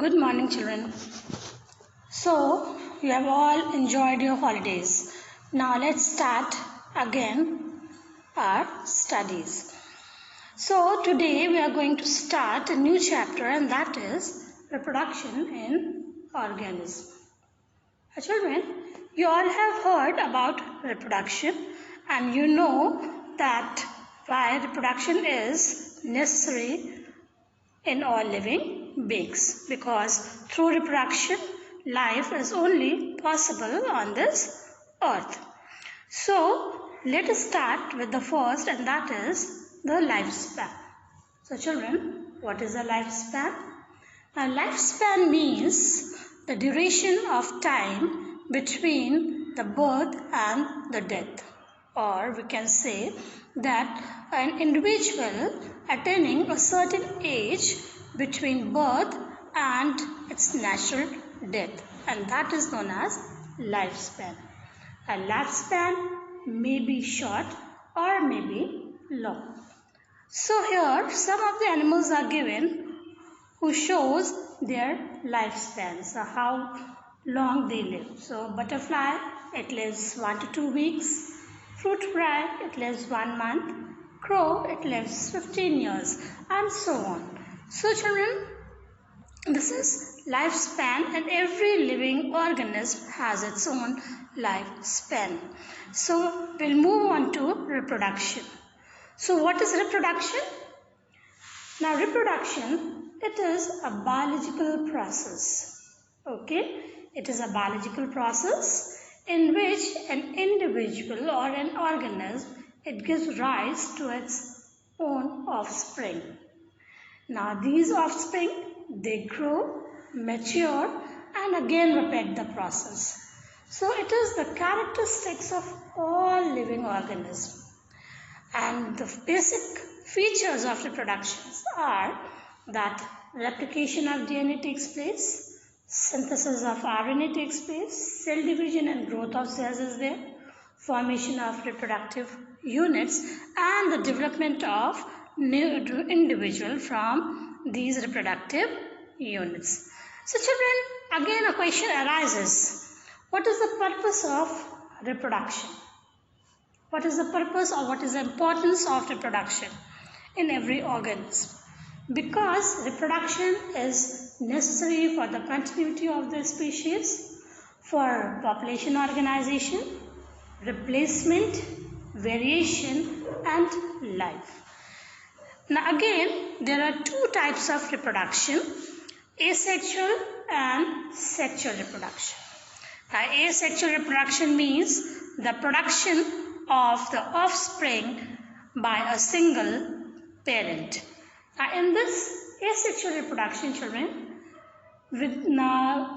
Good morning, children. So, you have all enjoyed your holidays. Now, let's start again our studies. So, today we are going to start a new chapter, and that is reproduction in organisms. Children, you all have heard about reproduction, and you know that why reproduction is necessary in all living beings, because through reproduction life is only possible on this earth. So let us start with the first, and that is the lifespan. So children, what is a lifespan? A lifespan means the duration of time between the birth and the death, or we can say that an individual attaining a certain age between birth and its natural death, and that is known as lifespan. A lifespan may be short or may be long. So here some of the animals are given who shows their lifespan, so how long they live. So butterfly, it lives 1 to 2 weeks. Fruit fly, it lives 1 month. Crow, it lives 15 years, and so on. So children, this is lifespan, and every living organism has its own lifespan. So we'll move on to reproduction. So what is reproduction? Now reproduction, it is a biological process. Okay, it is a biological process in which an individual or an organism, it gives rise to its own offspring. Now these offspring, they grow, mature, and again repeat the process. So it is the characteristics of all living organisms. And the basic features of reproduction are that replication of DNA takes place, synthesis of RNA takes place, cell division and growth of cells is there, formation of reproductive units, and the development of new individual from these reproductive units. So children, again a question arises. What is the purpose of reproduction? What is the purpose or what is the importance of reproduction in every organism? Because reproduction is necessary for the continuity of the species, for population organization, replacement, variation, and life. Now again, there are two types of reproduction, asexual and sexual reproduction. Now, asexual reproduction means the production of the offspring by a single parent. Now, in this asexual reproduction, children, with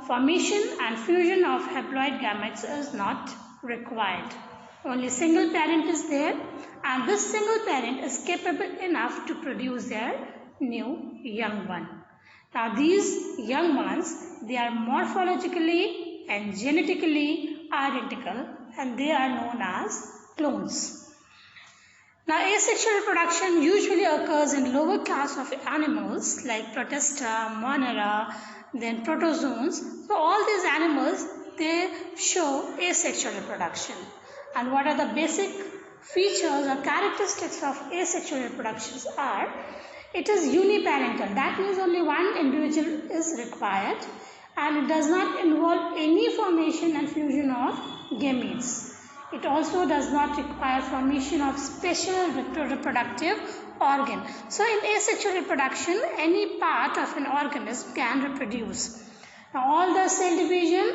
formation and fusion of haploid gametes is not required. Only single parent is there, and this single parent is capable enough to produce their new young one. Now these young ones, they are morphologically and genetically identical, and they are known as clones. Now asexual reproduction usually occurs in lower class of animals like Protista, Monera, then protozoans. So all these animals, they show asexual reproduction. And what are the basic features or characteristics of asexual reproductions are, it is uniparental. That means only one individual is required, and it does not involve any formation and fusion of gametes. It also does not require formation of special reproductive organ. So in asexual reproduction, any part of an organism can reproduce. Now all the cell division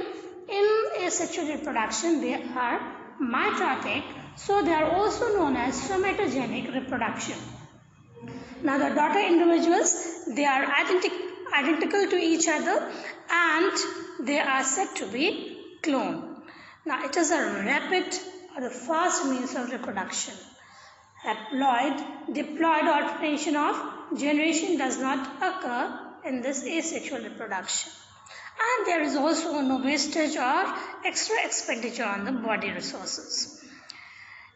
in asexual reproduction, they are mitotic, so they are also known as somatogenic reproduction. Now the daughter individuals, they are identical to each other, and they are said to be clone. Now it is a rapid or the fast means of reproduction. Diploid alternation of generation does not occur in this asexual reproduction. And there is also no wastage or extra expenditure on the body resources.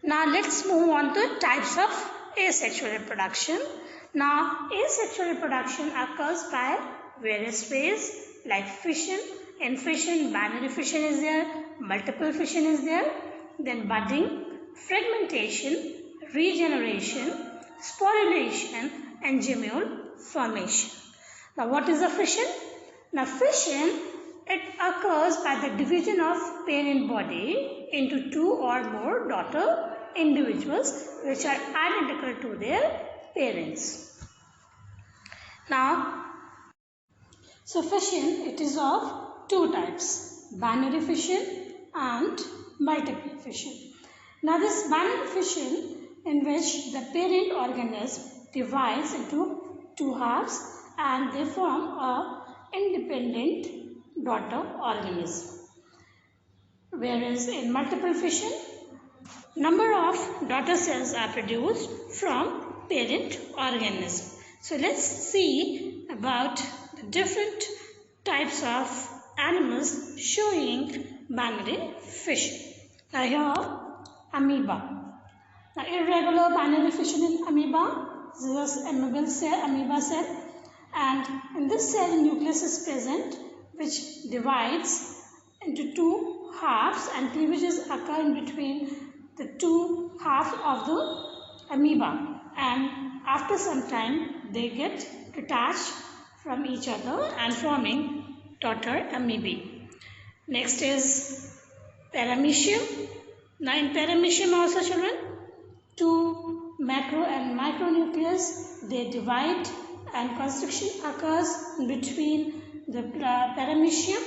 Now let's move on to types of asexual reproduction. Now asexual reproduction occurs by various ways like fission. In fission, binary fission is there, multiple fission is there, then budding, fragmentation, regeneration, sporulation and gemule formation. Now what is a fission? Now fission, it occurs by the division of parent body into two or more daughter individuals which are identical to their parents. Now, so fission, it is of two types, binary fission and multiple fission. Now this binary fission in which the parent organism divides into two halves and they form a independent daughter organism. Whereas in multiple fission, number of daughter cells are produced from parent organism. So let's see about the different types of animals showing binary fission. Now here, amoeba. Now irregular binary fission in amoeba. This is amoeba cell, and in this cell nucleus is present which divides into two halves and cleavages occur in between the two halves of the amoeba, and after some time they get detached from each other and forming daughter amoebae. Next is paramecium. Now in paramecium also children, two macro and micronucleus, they divide and constriction occurs between the paramecium,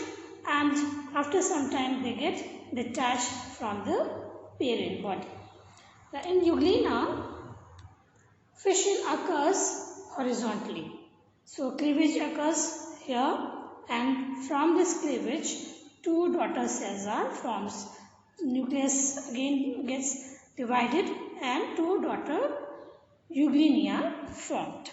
and after some time they get detached from the parent body. Now in euglena, fission occurs horizontally. So cleavage occurs here, and from this cleavage two daughter cells are formed. Nucleus again gets divided and two daughter euglena are formed.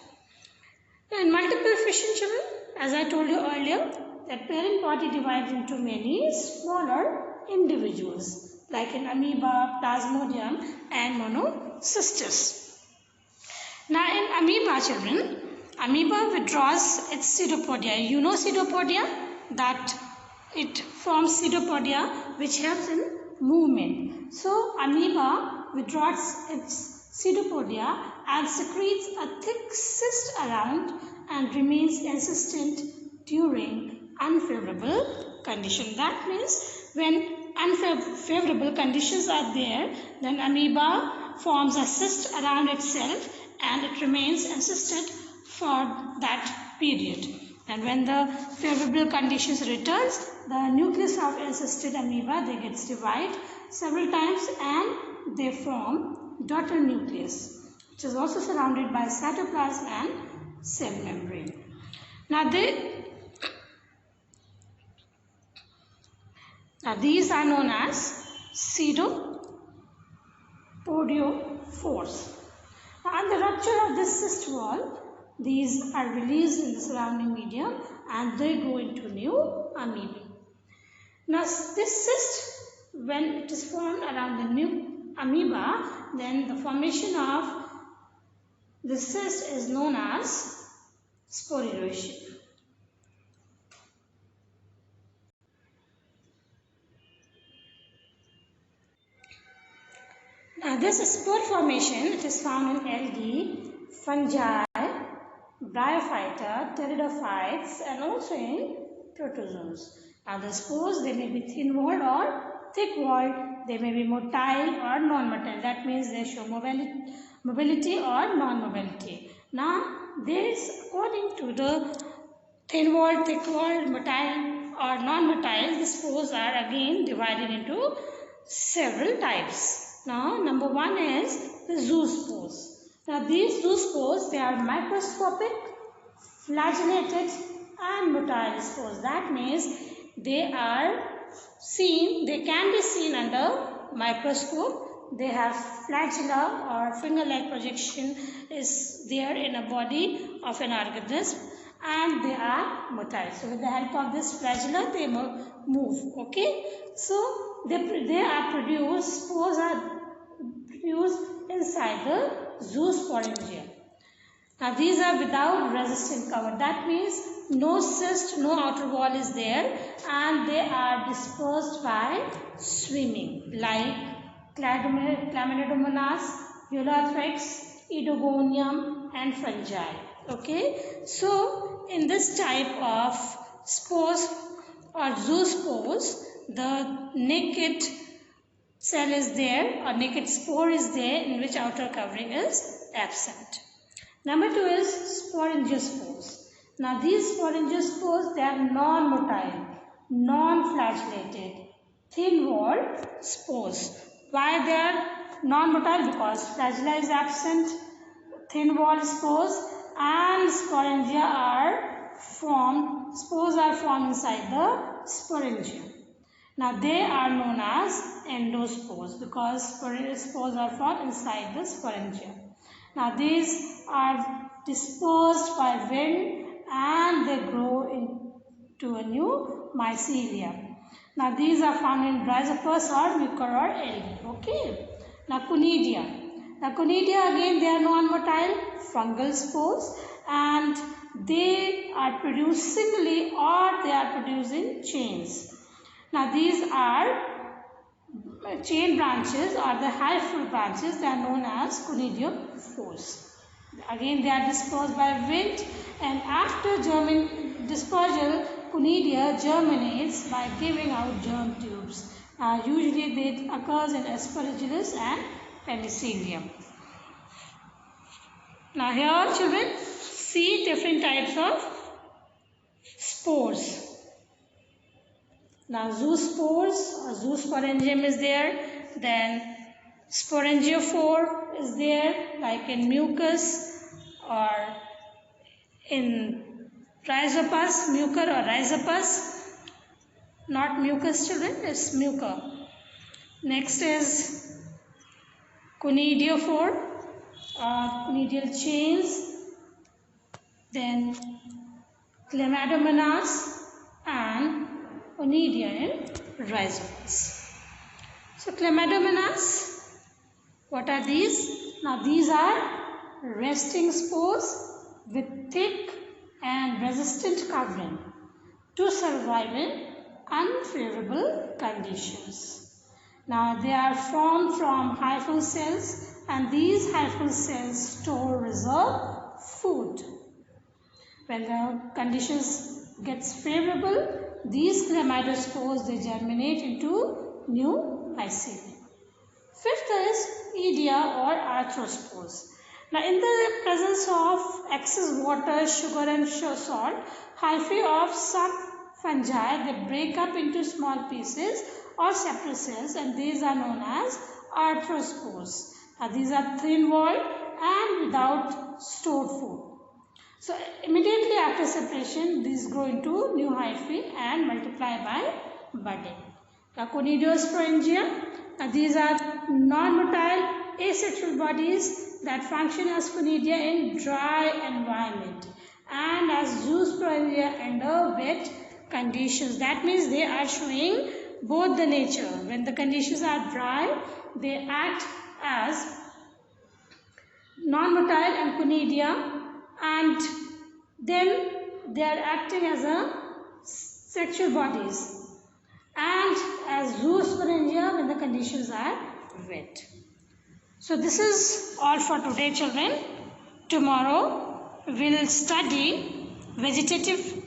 Now in multiple fission children, as I told you earlier, that parent body divides into many smaller individuals like in amoeba, plasmodium and monocystis. Now in amoeba children, amoeba withdraws its pseudopodia. You know pseudopodia, that it forms pseudopodia which helps in movement. So amoeba withdraws its pseudopodia and secretes a thick cyst around and remains insistent during unfavorable conditions. That means when unfavorable conditions are there, then amoeba forms a cyst around itself and it remains insistent for that period. And when the favorable conditions returns, the nucleus of encysted amoeba, they gets divided several times and they form daughter nucleus, which is also surrounded by cytoplasm and cell membrane. Now these are known as pseudopodiophores. On the rupture of this cyst wall, these are released in the surrounding medium and they go into new amoeba. Now this cyst, when it is formed around the new amoeba, then the formation of the cyst is known as sporulation. Now this spore formation, it is found in algae, fungi, bryophyta, pteridophytes and also in protozoans. Now the spores, they may be thin-walled or thick-walled, they may be motile or non-motile. That means they show mobility or non-mobility. Now this, according to the thin-walled, thick-walled, motile or non-motile, the spores are again divided into several types. Now number one is the zoospores. Now these zoospores, they are microscopic, flagellated and motile spores. That means they are seen, they can be seen under microscope. They have flagella or finger-like projection is there in a body of an organism and they are motile. So with the help of this flagella, they move. Okay. So they are produced, spores are produced inside the zoosporangia. Now these are without resistant cover. That means no cyst, no outer wall is there, and they are dispersed by swimming, like Chlamydomonas, Eulothrix, Edogonium and fungi. Okay, so in this type of spores or zoospores, the naked cell is there or naked spore is there in which outer covering is absent. Number 2 is sporangiospores. Now these sporangiospores, they are non-motile, non-flagellated, thin-walled spores. Why they are non-motile? Because flagella is absent, thin-walled spores and sporangia are formed, spores are formed inside the sporangium. Now they are known as endospores because spores are formed inside the sporangium. Now these are dispersed by wind and they grow into a new mycelium. Now these are found in Rhizopus or Mucor or algae. Okay. Now Conidia. Now Conidia again, they are non-motile fungal spores and they are produced singly or they are produced in chains. Now these are chain branches or the hyphal branches, they are known as conidiophores. Again they are dispersed by wind and after dispersal, conidia germinates by giving out germ tubes. Usually they occurs in Aspergillus and Penicillium. Now here children, see different types of spores. Now zoospores or zoosporangium is there, then sporangiophore is there like in mucus or in Rhizopus, Mucor or Rhizopus, not mucus children, it's Mucor. Next is conidiophore or conidial chains, then Chlamydomonas and Conidia in Rhizopus. So Chlamydomonas, what are these? Now these are resting spores with thick and resistant covering to survive in unfavorable conditions. Now they are formed from hyphal cells and these hyphal cells store reserve food. When the conditions gets favorable, these chlamydospores, they germinate into new mycelium. Fifth is Edia or arthrospores. Now in the presence of excess water, sugar and salt, hyphae of some fungi, they break up into small pieces or separate cells and these are known as arthrospores. Now these are thin-walled and without stored food. So immediately after separation, these grow into new hyphae and multiply by budding. Now conidiosporangia, these are non-motile asexual bodies that function as conidia in dry environment and as zoosporangia under wet conditions. That means they are showing both the nature. When the conditions are dry, they act as non-motile and conidia, and then they are acting as a sexual bodies and as zoosporangia when the conditions are wet. So this is all for today children. Tomorrow we will study vegetative